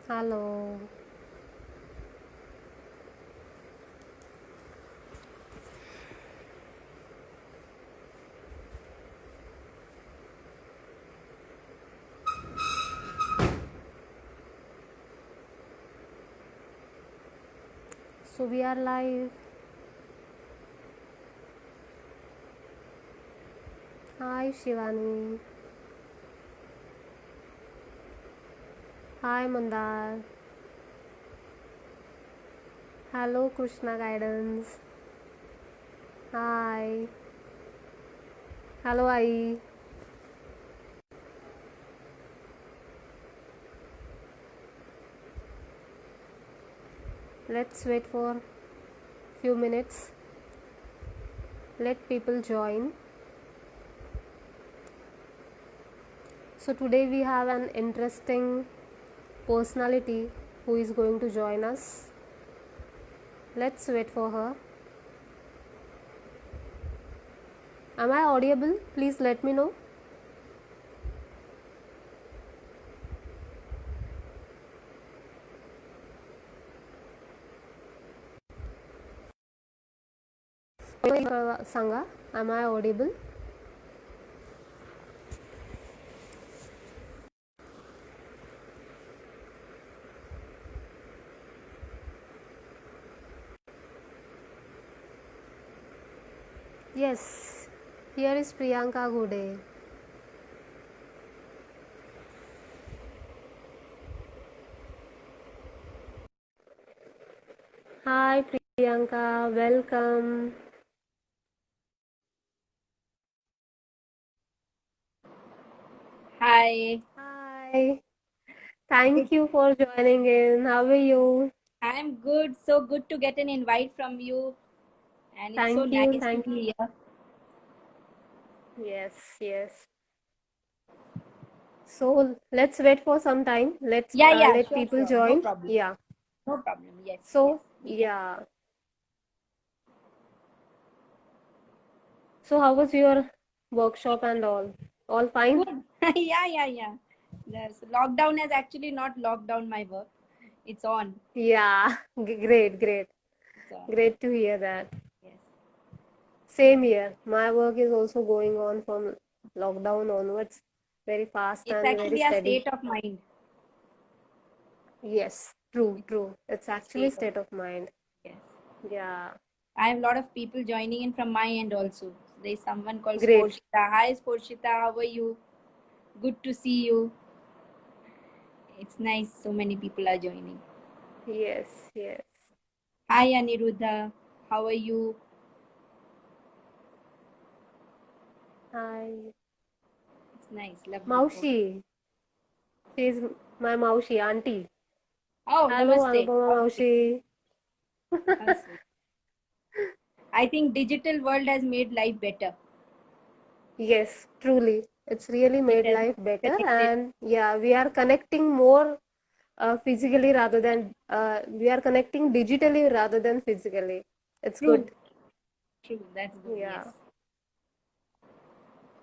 Hello. So we are live. Hi Shivani. Hi Mandar. Hello Krishna Guidance. Hi. Hello Ai. Let's wait for few minutes. Let people join. So today we have an interesting personality who is going to join us. Let's wait for her. Am I audible? Please let me know. Sangha, am I audible? Yes. Here is Priyanka Gude. Hi Priyanka, welcome. Hi. Hi. Thank you for joining in. How are you? I'm good. So good to get an invite from you. And it's so Thank you. nice to Thank you. be here. Yes, yes. So let's wait for some time. Let's Yeah, let sure, people sure. No join. problem. Yeah. No problem. Yes, yes. So We can. yeah. So how was your workshop and all? All fine? Good. Yeah. Yes. Lockdown has actually not locked down my work. It's on. Yeah. Great, great. It's on. Great to hear that. Yes. Same here. My work is also going on from lockdown onwards. Very fast It's and very actually a steady. state of mind. Yes, true, It's true. It's a actually state of state of mind. yes. Yeah, I have a lot of people joining in from my end also. There's someone called great. Sporshita. Hi Sporshita, how are you? Good to see you. It's nice. So many people are joining. Yes, yes. Hi Aniruddha, how are you? Hi, It's nice, lovely. Okay. Maushi. She's my Maushi, auntie. Oh, Hello, namaste. Anupama How sweet. Maushi. How sweet. I think digital world has made life better. Yes, truly. It's really It made has life made better, connected. and yeah, we are connecting more physically rather than we are connecting digitally rather than physically. It's good. True. True. That's good. Yeah. Yes.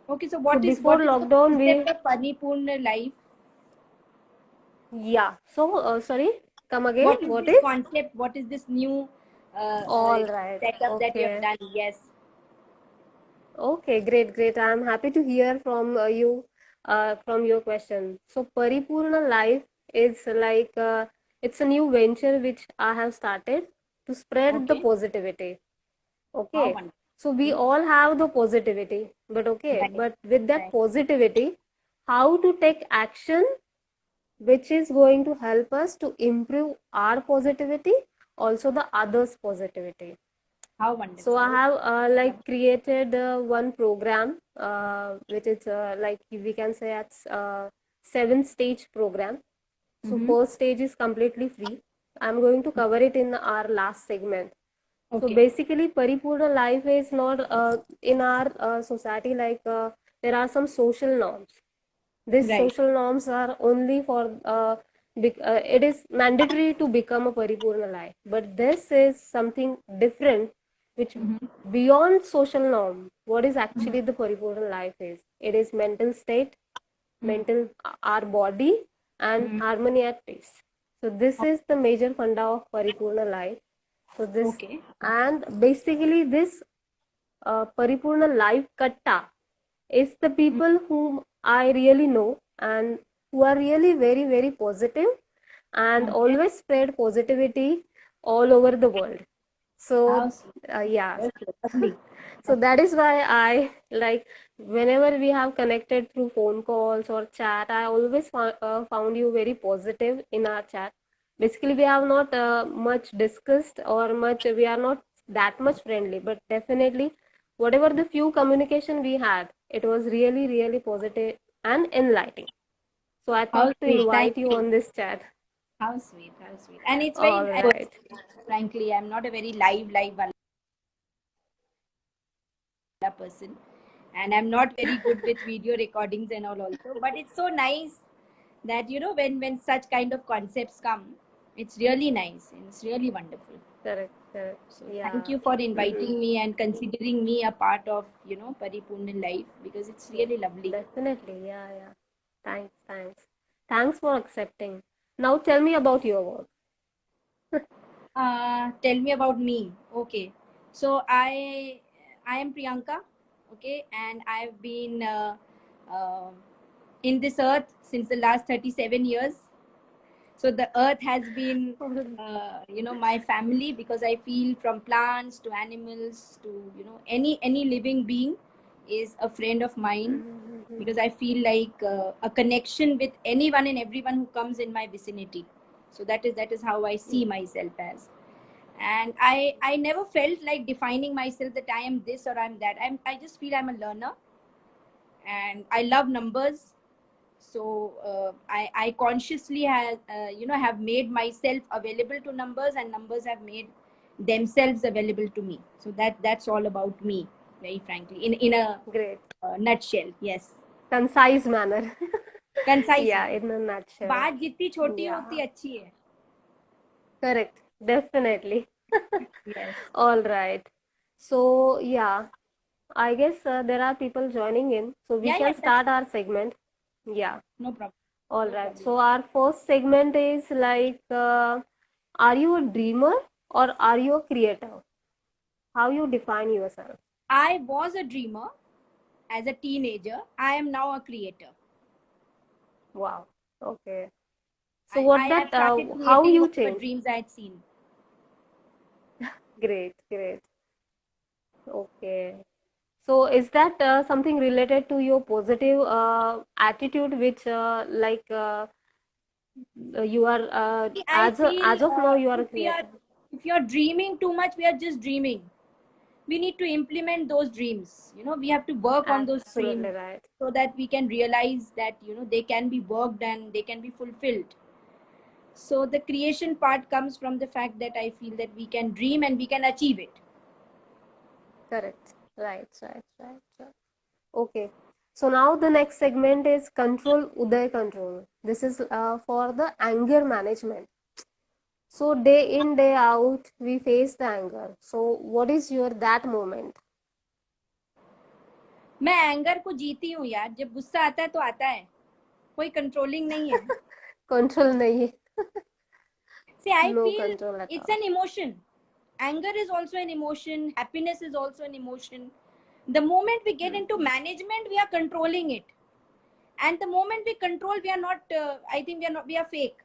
Okay. So So before what is the lockdown, concept of Paripurna life? yeah. So sorry, come again. What is What this is? concept? What is this new All right. setup that you have Okay. done? Yes. Okay, great, great. I'm happy to hear from you from your question. So Paripurna Life is like it's a new venture which I have started to spread the Okay. positivity. How Okay. wonderful. So we Okay. all have the positivity, but okay, Right. but with that Right. positivity, how to take action which is going to help us to improve our positivity, also the others' positivity. How So wonderful. I Okay. have like Lovely. created one program which is like we can say it's 7 stage program. So Mm-hmm. first stage is completely free. I'm going to cover it in our last segment. So Okay. basically paripurna life is not in our society like there are some social norms. These Right. social norms are only for it is mandatory to become a paripurna life, but this is something different which Mm-hmm. beyond social norm. What is Mm-hmm. actually the paripurna life is? It is mental state, Mm-hmm. mental our body and Mm-hmm. harmony at peace. So this is the major funda of Paripurna life. So this, Okay. and basically this Paripurna life katta is the people whom I really know and who are really very, very positive and Okay. always spread positivity all over the world. How So, sweet. yeah. Okay, lovely. So that is why I like whenever we have connected through phone calls or chat, I always found you very positive in our chat. Basically, we have not much discussed or much, we are not that much friendly, but definitely whatever the few communication we had, it was really, really positive and enlightening. So I How thought to sweet. Thank invite you you. on this chat. How sweet. How sweet. And it's very All nice. right. Frankly, I'm not a very live wala person. And I'm not very good with video recordings and all also. But it's so nice that, when such kind of concepts come, it's really nice. And it's really wonderful. Correct, correct. So thank Yeah. you for Mm-hmm. inviting me and considering me a part of, Paripurna life because it's Yes, really lovely. definitely. Yeah, yeah. Thanks, thanks. Thanks for accepting. Now tell me about your work. Tell me about me. Okay, so I am Priyanka. Okay, and I've been uh, in this earth since the last 37 years. So the earth has been, my family because I feel from plants to animals to any living being is a friend of mine Mhm. because I feel like a connection with anyone and everyone who comes in my vicinity. So that is how I see myself as. And I never felt like defining myself that I am this or I'm that. I just feel I'm a learner and I love numbers. So I consciously have made myself available to numbers and numbers have made themselves available to me. So that's all about me, very frankly, in a Great. nutshell. Yes. Concise manner. Concise Yeah, में in a nutshell. बात जितनी छोटी हो Yeah, उतनी अच्छी है. correct. Definitely. Yes. All right. So, yeah, I guess there are people joining in. So we Yeah, yeah, can that's start our segment. Yeah. no problem. All No right. problem. So our first segment is like, are you a dreamer or are you a creator? How you define yourself? I was a dreamer as a teenager. I am now a creator. Wow. Okay. So I what have that, started how creating you whatever change? dreams I had seen. Great, great. Okay. So is that something related to your positive attitude, which you are See, I feel as of now you are a creator. if you're dreaming too much, we are just dreaming. We need to implement those dreams. We have to work on those Absolutely dreams right. so that we can realize that they can be worked and they can be fulfilled. So the creation part comes from the fact that I feel that we can dream and we can achieve it. Correct. Right, right, right, right. Okay. So now the next segment is control Uday control. This is for the anger management. So day in, day out, we face the anger. So what is your that moment? मैं anger को जीती हूँ यार. जब गुस्सा आता है तो आता है, कोई कंट्रोलिंग नहीं है. Control nahi hai. See, I No feel control at it's all. an emotion. Anger is also an emotion. Happiness is also an emotion. The moment we get into management, we are controlling it. And the moment we control, we are not. I think we are not. We are fake.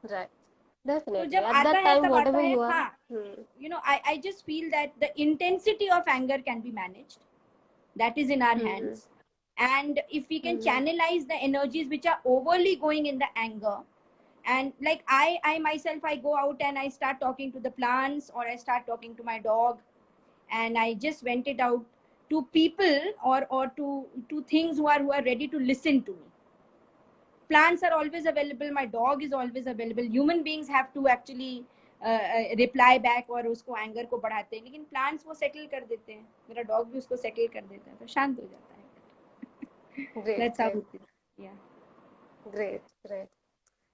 Right. तो Definitely. जब At आता that है time, तब आता whatever है. you are. हाँ. I just feel that the intensity of anger can be managed. That is in our Hmm. hands. And if we can Hmm. channelize the energies which are overly going in the anger, and like I myself, I go out and I start talking to the plants or I start talking to my dog, and I just vent it out to people or to things who are ready to listen to me. Plants are always available, my dog is always available. Human beings have to actually reply back और उसको anger को बढ़ाते हैं, लेकिन plants वो settle कर देते हैं. मेरा डॉग भी उसको सेटल कर देता है तो शांत हो जाता है. Great, That's how great, it is. Yeah. great, great.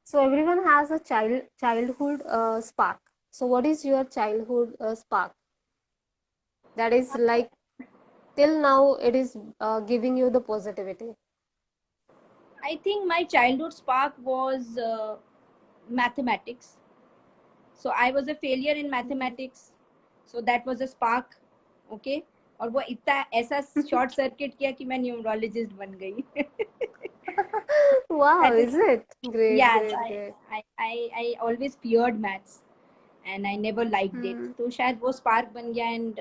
So everyone has a childhood spark. So what is your childhood spark? That is like till now it is giving you the positivity. I think my childhood spark was mathematics. So I was a failure in mathematics. So that was a spark. Okay. और वो इतना ऐसा short circuit किया कि मैं numerologist बन गई. Wow, That is, is it? Great, yes, great, great. I always feared maths and I never liked it. Hmm. तो शायद वो स्पार्क बन गया and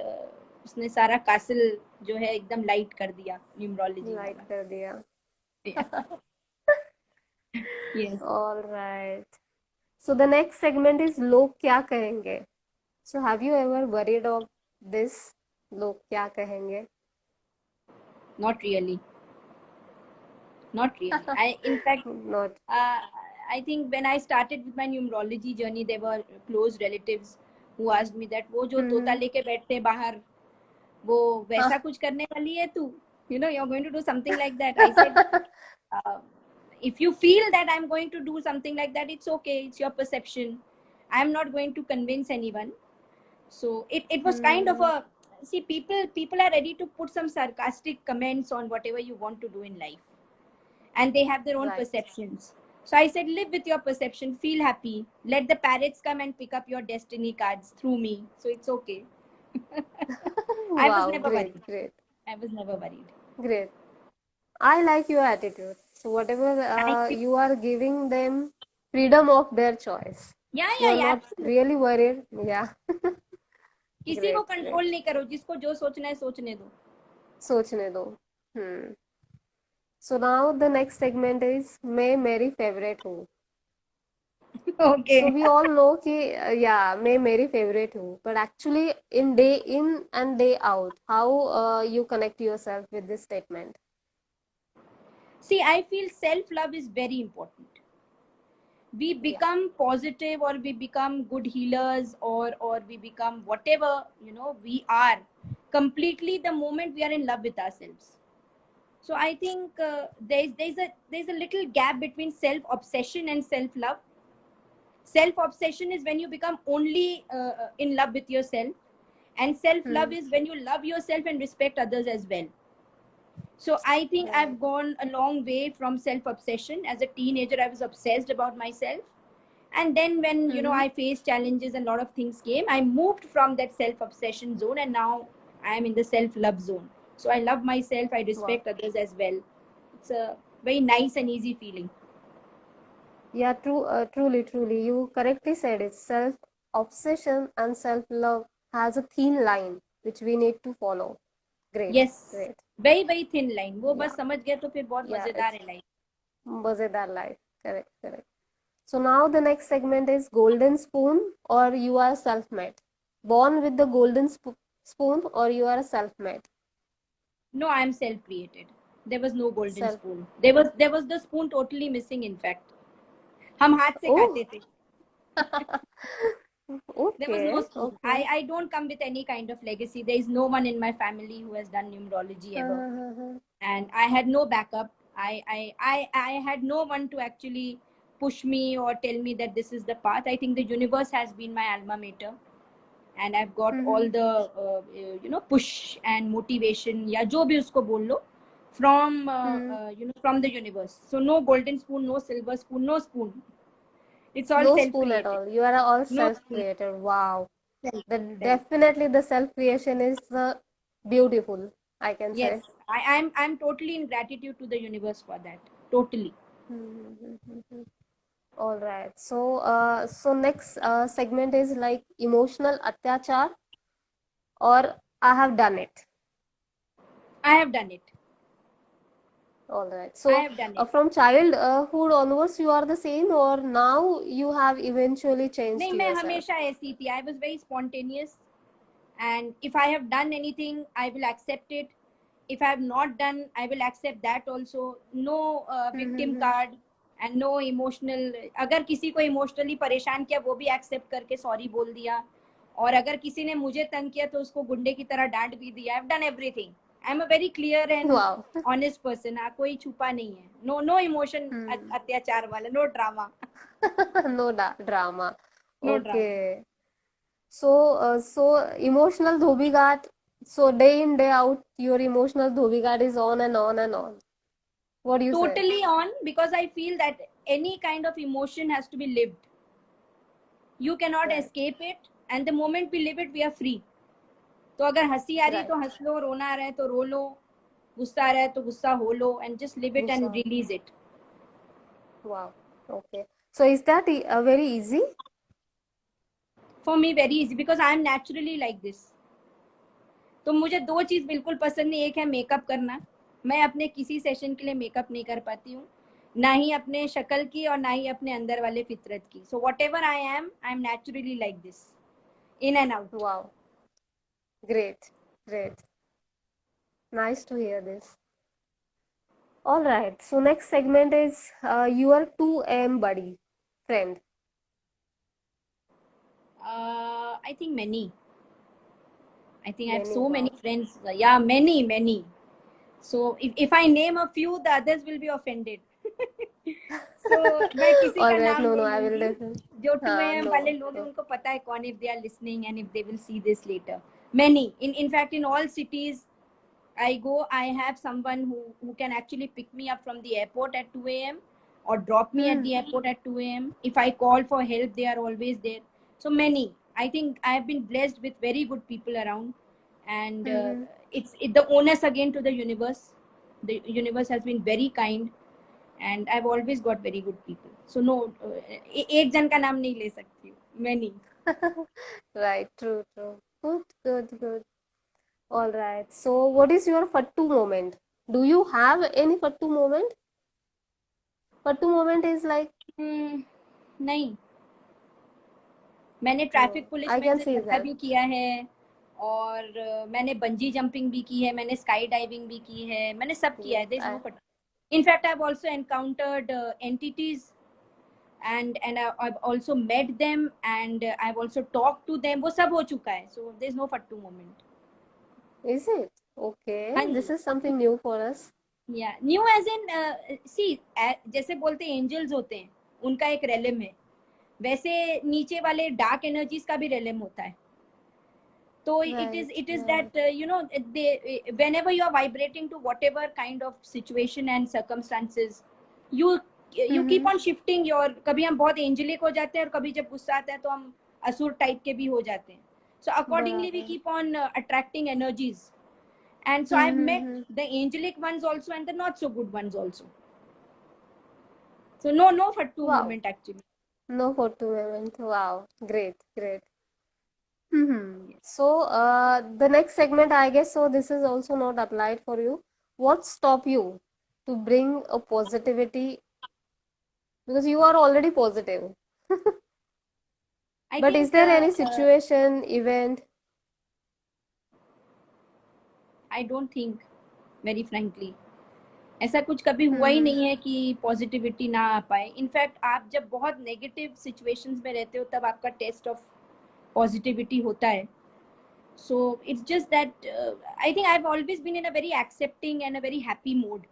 उसने सारा कासल जो है एकदम लाइट कर दिया न्यूमरोलॉजी Light वाला. कर दिया. Yeah. Yes. All right. So the next segment is लोग क्या कहेंगे. So have you ever worried of this? लोग क्या कहेंगे? Not really. Not really. I, in fact, Not. I think when I started with my numerology journey, there were close relatives who asked me that वो जो तोता लेके बैठते हैं बाहर, वो वैसा कुछ करने वाली है तू? You know, you're going to do something like that. I said, if you feel that I'm going to do something like that, it's okay. It's your perception. I'm not going to convince anyone. So it was kind of a, see, people are ready to put some sarcastic comments on whatever you want to do in life, and they have their own Right. perceptions. So I said, live with your perception, feel happy, let the parrots come and pick up your destiny cards through me. So it's okay. I was Wow, never great, worried. great, I was never worried. great. I like your attitude. So whatever Thank you. you are giving them freedom of their choice. Yeah, You are yeah, not absolutely. really worried. Yeah. किसी को Great, great. Control नहीं करो, जिसको जो सोचना है सोचने दो. सोचने दो. So now the next segment is मैं मेरी favorite हूँ. Okay. So we all know कि yeah मैं मेरी favorite हूँ. But actually in day in and day out, how you connect yourself with this statement? See, I feel self-love is very important. We become positive, or we become good healers, or we become whatever, we are completely the moment we are in love with ourselves. So I think there's a little gap between self obsession and self love. Self obsession is when you become only in love with yourself, and self love is when you love yourself and respect others as well. So I think Right. I've gone a long way from self obsession. As a teenager, I was obsessed about myself, and then when I faced challenges and a lot of things came, I moved from that self obsession zone, and now I am in the self love zone. So I love myself, I respect others as well. It's a very nice and easy feeling. Yeah, truly, you correctly said it. Self-obsession and self-love has a thin line which we need to follow. Great, Yes, great. very very thin line. वो Yeah. बस समझ गए तो फिर बहुत Yeah, मजेदार है life. मजेदार life. Correct, correct. So now the next segment is golden spoon or you are self-made. Born with the golden spoon or you are self-made. No, I am self-created. There was no golden Self. spoon. There was the spoon totally missing. In fact, हम हाथ से खाते थे. There was no Okay, spoon. okay. I don't come with any kind of legacy. There is no one in my family who has done numerology ever, and I had no backup. I had no one to actually push me or tell me that this is the path. I think the universe has been my alma mater, and I've got all the push and motivation, या जो भी उसको बोल लो, from from the universe. So no golden spoon, no silver spoon, no spoon. It's all No spoon at self-created. all. You are all No spoon. self-created. Wow. Self-created. Definitely the self-creation is beautiful, I can Yes, say. I'm totally in gratitude to the universe for that. Totally. All right. So next segment is like emotional atyachar or I have done it. I have done it. All right. I So have done it. from childhood onwards, you are the same or now you have eventually changed नहीं, मैं yourself? हमेशा ऐसी थी. I was very spontaneous, and if I have done anything, I will accept it. If I have not done, I will accept that also. No victim card and no emotional. अगर किसी को emotionally परेशान किया, वो भी accept करके sorry बोल दिया. और अगर किसी ने मुझे तंग किया तो उसको गुंडे की तरह डांट भी दिया. I've done everything. I'm a very clear and Wow. honest person. हाँ, कोई छुपा नहीं है. No emotion अत्याचार वाला. No drama. No drama. No drama. Okay. So emotional dhobi ghat. So day in day out, your emotional dhobi ghat is on and on and on. What do you say? Totally on, because I feel that any kind of emotion has to be lived. You cannot Right. escape it, and the moment we live it, we are free. तो अगर हंसी आ रही है Right. तो हंस लो, रोना आ रहा है तो रो लो, गुस्सा आ रहा है तो गुस्सा हो लो, and just live it and Gusa. release it. Wow. Okay. So is that very easy? For me very easy because I am naturally like this. तो मुझे दो चीज बिल्कुल पसंद नहीं, एक है मेकअप करना, मैं अपने किसी सेशन के लिए मेकअप नहीं कर पाती हूँ, ना ही अपने शक्ल की और ना ही अपने अंदर वाले फितरत की. So what ever I am naturally like this, in and out. Wow. Great. Great. Nice to hear this. All right. So next segment is your 2 a.m. buddy friend. I think many. I think I have Many. so many Wow. friends. Yeah, many. So if I name a few, the others will be offended. So मैं किसी All का right. नाम No, no. नहीं I will लूंगी. definitely. जो 2 a.m. वाले No. लोग हैं No. उनको पता है कौन, if they are listening and if they will see this later. Many. In fact, in all cities I go, I have someone who can actually pick me up from the airport at 2 a.m. or drop me at Hmm. the airport at 2 a.m. If I call for help, they are always there. So many. I think I have been blessed with very good people around, and Hmm. the onus again to the universe. The universe has been very kind, and I've always got very good people. So no, एक जन का नाम नहीं ले सकती हूँ. Many. Right. True. True. Good. All right. So what is your fattu moment? Do you have any fattu moment? Fattu moment is like नहीं, मैंने ट्रैफिक no. पुलिस I में can से see झगड़ा that. भी किया है, और मैंने बंजी जंपिंग भी की है, मैंने स्काई डाइविंग भी की है, मैंने सब किया Yes. है. There is no I. फट. In fact I have also encountered entities, and I've also met them, and I've also talked to them. वो सब हो चुका है. So there is no फट्टू moment. Is it? Okay. हाँ This जी. is something new for us. या new age in सी, जैसे बोलते हैं एंजल्स होते हैं, उनका एक रेलम है, वैसे नीचे वाले डार्क एनर्जीज का भी रेलम होता है. So Right. it is Right. that they, whenever you are vibrating to whatever kind of situation and circumstances, you keep Mm-hmm. on shifting your. कभी हम बहुत एंजेलिक हो जाते हैं और कभी जब गुस्सा आता है तो हम असुर टाइप के भी हो जाते हैं. So accordingly we बराबर. keep on attracting energies, and so I've met Mm-hmm. the angelic ones also and the not so good ones also. So no fattu Wow. moment actually. No photo moment. Wow. Great. Mm-hmm. Yes. So, the next segment, I guess, so this is also not applied for you. What stop you to bring a positivity because you are already positive. I But is think there any situation, event? I don't think, very frankly, ऐसा कुछ कभी हुआ ही Mm-hmm. नहीं है कि positivity ना आ पाए. In fact आप जब बहुत नेगेटिव सिचुएशंस में रहते हो तब आपका टेस्ट ऑफ पॉजिटिविटी होता है. So it's just that I think I have always been in a very accepting and a very happy mode.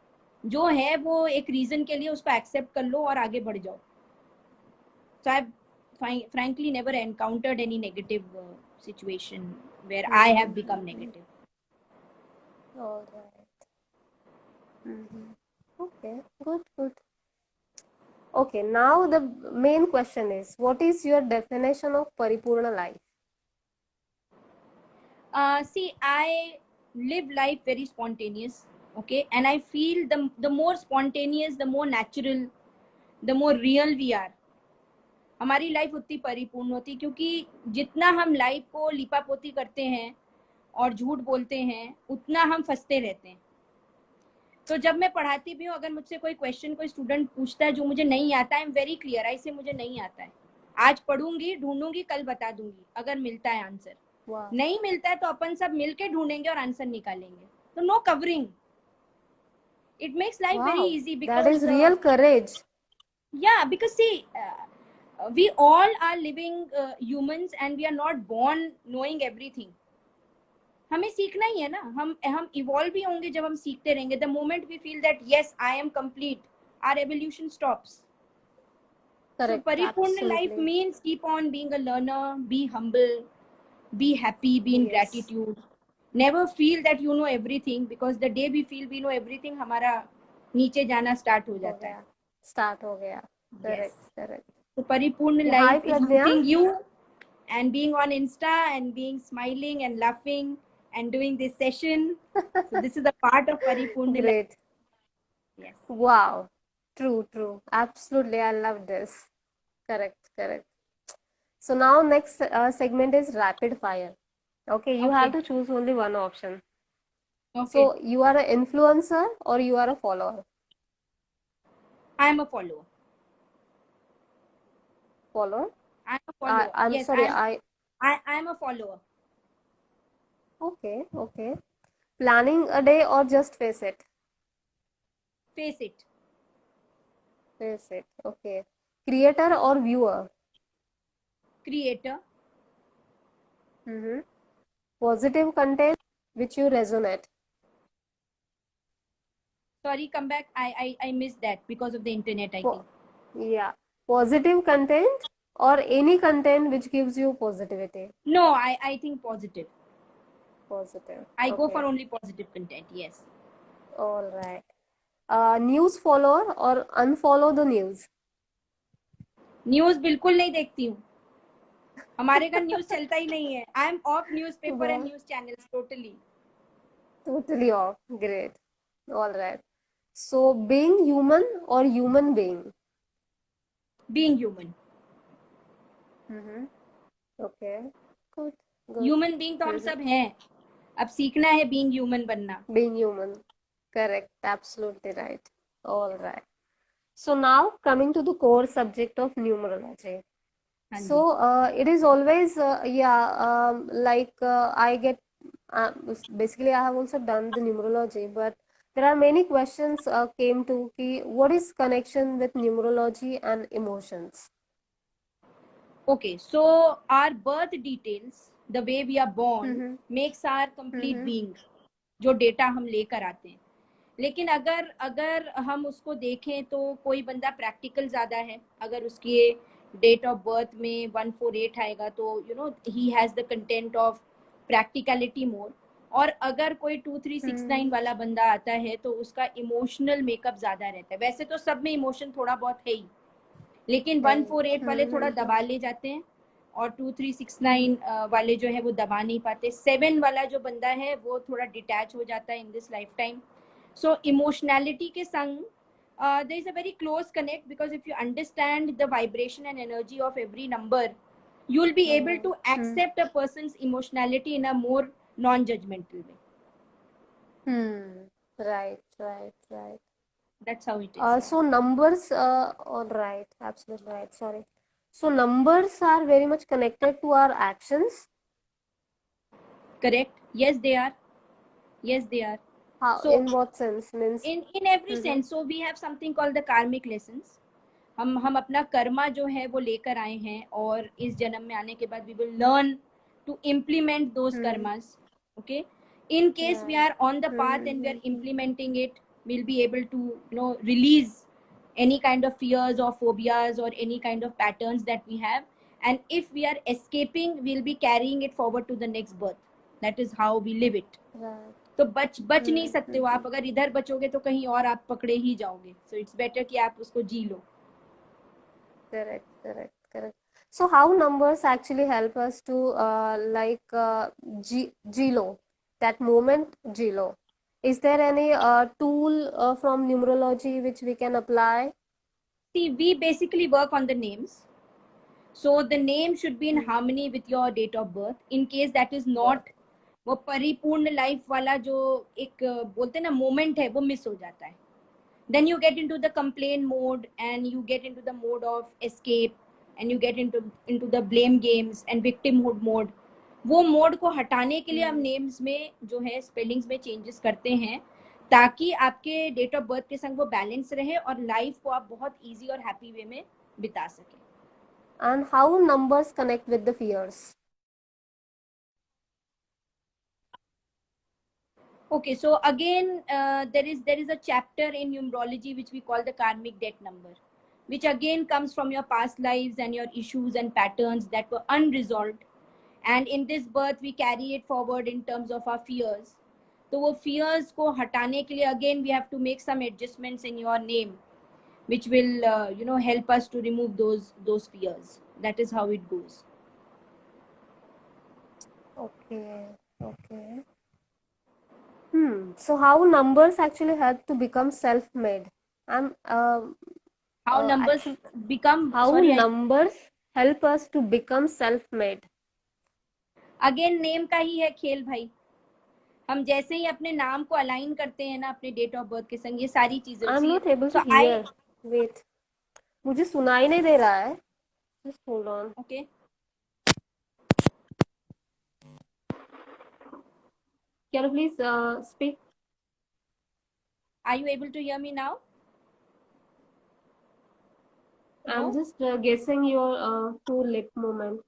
जो है वो एक रीजन के लिए उसको एक्सेप्ट कर लो और आगे बढ़ जाओ. सो आई frankly never encountered any negative situation where I have become Mm-hmm. negative. All right. Mm-hmm. Okay, good. Okay, now the main question is, what is your definition of Paripurna life? See, I live life very spontaneous, okay, and I feel the more spontaneous, the more natural, the more real we are, हमारी life उतनी परिपूर्ण होती, क्योंकि जितना हम life को लिपापोती करते हैं और झूठ बोलते हैं उतना हम फंसते रहते हैं. तो जब मैं पढ़ाती भी हूँ, अगर मुझसे कोई क्वेश्चन कोई स्टूडेंट पूछता है जो मुझे नहीं आता, आई एम वेरी क्लियर, ऐसे मुझे नहीं आता है, आज पढ़ूंगी, ढूंढूंगी, कल बता दूंगी अगर मिलता है आंसर. Wow. नहीं मिलता है तो अपन सब मिलके ढूंढेंगे और आंसर निकालेंगे. तो no covering. It makes life very Wow, easy that is because real courage. yeah, because see, we all are living humans and we are not born knowing everything. हमें सीखना ही है ना. हम इवॉल्व भी होंगे जब हम सीखते रहेंगे. The moment we feel that yes, I am complete, our evolution stops. So Correct, paripurna life absolutely. means keep on being a learner, be humble, be happy, be in Yes. gratitude. Never feel that you know everything, because the day we feel we know everything, हमारा नीचे जाना start हो हो जाता है. गया. Start हो गया. Yes. Correct. So Paripurna Yeah, hi life is Pradnya. meeting you and being on Insta and being smiling and laughing and doing this session. So this is a part of Paripurna life. Great. Yes. Wow. True, true. Absolutely. I love this. Correct, correct. So now next segment is rapid fire. Okay, you have Okay. to choose only one option. Okay. So you are an influencer or you are a follower? I am a follower. Follower? I'm a follower. I'm Yes, sorry. I am a follower. Okay, okay. Planning a day or just face it? Face it. Face it. Okay. Creator or viewer? Creator. Mm-hmm. Positive content which you resonate. Sorry, come back. I missed that because of the internet, I think. Po- yeah. Positive content or any content which gives you positivity. No, I think positive. Positive. I go for Okay. only positive content. Yes. All right. News follower or unfollow the news? News बिल्कुल नहीं देखती हूँ. हमारे घर news चलता ही नहीं है. I am of news paper and Wow. News channels totally. Totally off. Great. All right. So being human or human being? Being human. Mm-hmm. Okay. Good. Good. Human being तो हम Mm-hmm. सब हैं. अब सीखना है बीइंग ह्यूमन बनना. Being human. Correct. Absolutely right. All right. So now coming to the core subject of numerology. हाँ जी. So it is always like I get basically I have also done the numerology, but there are many questions came to ki, what is connection with numerology and emotions? Okay, so our birth details, the way we are born, Mm-hmm. makes our complete Mm-hmm. being. जो data हम लेकर आते हैं. लेकिन अगर अगर हम उसको देखें तो कोई बंदा प्रैक्टिकल ज़्यादा है. अगर उसकी डेट ऑफ बर्थ में 148 आएगा तो you know he has the content of practicality more. और अगर कोई 2369 वाला बंदा आता है तो उसका इमोशनल मेकअप ज़्यादा रहता है. वैसे तो सब में इमोशन थोड़ा बहुत है ही, लेकिन 148 वाले थोड़ा दबा ले जाते हैं और 2369 वाले जो है वो दबा नहीं पाते. 7 वाला जो बंदा है वो थोड़ा डिटैच हो जाता है in this life time. So emotionality के संग there is a very close connect, because if you understand the vibration and energy of every number, you will be able to accept a person's emotionality in a more non-judgmental way. Right, right, right. That's how it is. So numbers, all right, absolutely right. Sorry. So numbers are very much connected to our actions. Correct? Yes, they are. Yes, they are. How, So in what sense? Means. in every sense. So we have something called the karmic lessons. हम अपना कर्मा जो है वो लेकर आए हैं और इस जन्म में आने के बाद we will learn to implement those karmas. Okay, in case we are on the path and we are implementing it, we'll be able to release any kind of fears or phobias or any kind of patterns that we have. And if we are escaping, we'll be carrying it forward to the next birth. That is how we live it. Right. तो बच नहीं सकते हो आप. अगर इधर बचोगे तो कहीं और आप पकड़े ही जाओगे. So it's better कि आप उसको जी लो. Correct, correct, correct. So how numbers actually help us to Gilo, that moment Gilo. Is there any tool from numerology which we can apply? See, we basically work on the names. So the name should be in harmony with your date of birth. In case that is not, वो परिपूर्ण life वाला जो एक बोलते हैं ना moment है वो मिस हो जाता है. Then you get into the complaint mode and you get into the mode of escape and you get into the blame games and victimhood mode. वो मोड को हटाने के लिए हम नेम्स में जो है स्पेलिंग्स में चेंजेस करते हैं ताकि आपके डेट ऑफ बर्थ के संग वो बैलेंस रहे और लाइफ को आप बहुत इजी और हैप्पी वे में बिता सकें. And how numbers connect with the fears? Okay, so again, there is a chapter in numerology which we call the karmic debt number, which again comes from your past lives and your issues and patterns that were unresolved. And in this birth, we carry it forward in terms of our fears. तो वो fears को हटाने के लिए again we have to make some adjustments in your name. which will help us to remove those fears. That is how it goes. Okay. Okay. So how numbers actually help to become self-made? I'm How numbers actually become, how sorry, numbers help us to become self-made? Again name का ही है खेल भाई. हम जैसे ही अपने नाम को align करते हैं ना अपने डेट ऑफ बर्थ के संग, ये सारी चीजें. I'm not able to so I, hear. Wait, मुझे सुनाई नहीं दे रहा है. Just hold on. Okay, Can you please speak? Are you able to hear me now? I'm No, just guessing your two lip movement.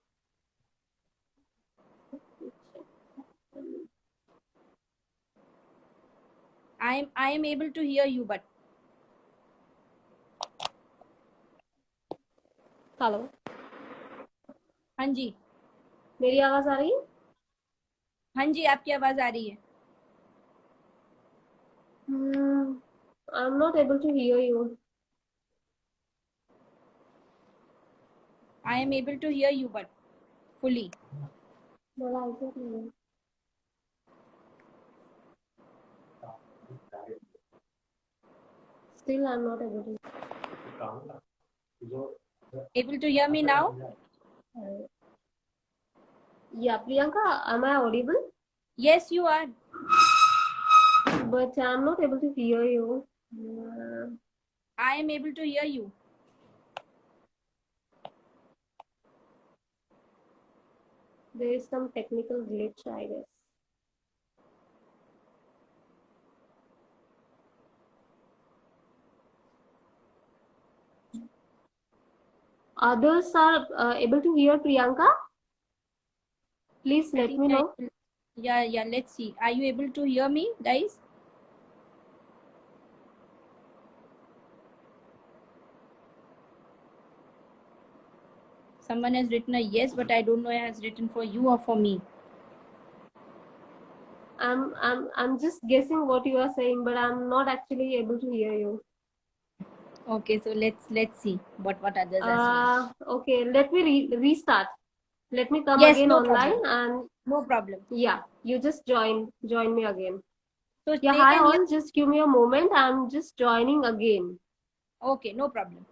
I am able to hear you, but Hello. हाँ जी, मेरी आवाज आ रही है? हाँ जी, आपकी आवाज आ रही है. I'm not able to hear you. I am able to hear you, but fully. मला ऐकत नाही. Still, I'm not able to. Able to hear me now? Yeah, Priyanka, am I audible? Yes, you are. But I'm not able to hear you. I am able to hear you. There is some technical glitch, I guess. Others are able to hear Priyanka? Please I let think me know. yeah, let's see. Are you able to hear me, guys? Someone has written a yes, but I don't know it has written for you or for me. I'm just guessing what you are saying, but I'm not actually able to hear you. Okay, so let's see what others are saying. Okay, let me restart. Let me come Yes, again no online problem. and No problem. yeah, you just join me again. So Yeah, they hi can hear. all, just give me a moment. I'm just joining again. Okay, no problem.